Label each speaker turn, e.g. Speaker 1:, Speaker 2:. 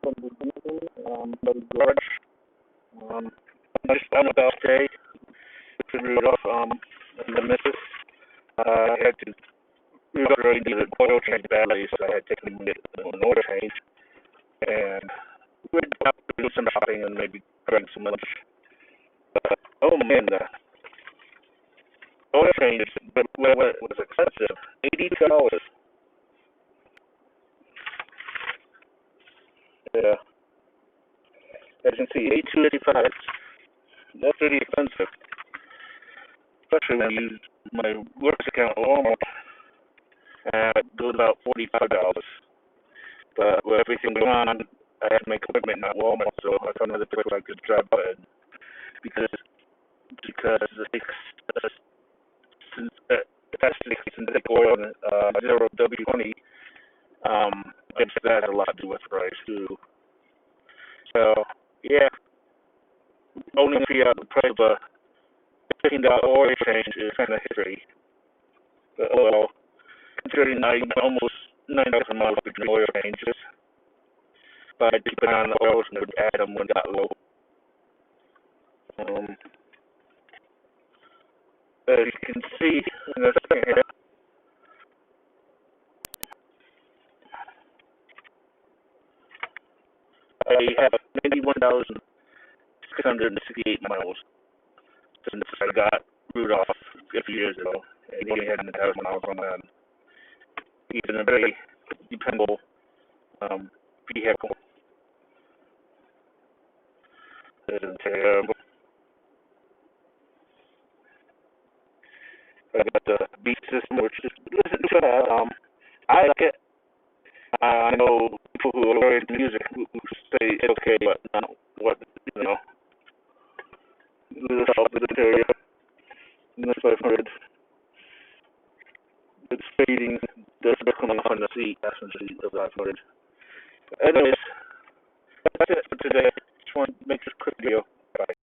Speaker 1: from the season, but George, um, nice fun with LJ, to Rudolph, and the missus. I had to, Rudolph really needed an oil change badly, so I had to take him to get an oil change, and we'd do some shopping and maybe drink some lunch. But, oh man, the oil change was expensive, $82. Yeah, as you can see, 82.85. That's pretty expensive, especially when I use my works account at Walmart. It goes about $45. But with everything going on, I had to make commitment at Walmart, so I found another place where I could drive by it because especially synthetic oil and zero W20, I guess that has a lot to do with price too. So yeah, owning the price of a $15 oil change is kind of history. But well, considering I almost 9,000 miles between oil changes, but I did put on the oils and would add them when it got low. As you can see in the second here, I have 91,668 miles since I got Rudolph a few years ago, and he had 1,000 miles on that. He's in a very dependable vehicle. It isn't terrible. I got the beat system, which is listen to that. I like it. I know people who are very into music who say it's okay, but not what little help with the area. And that's what I've heard. It's fading. That's coming off on the seat. That's what I've heard. Anyways, that's it for today. Just want to make this quick video. Bye.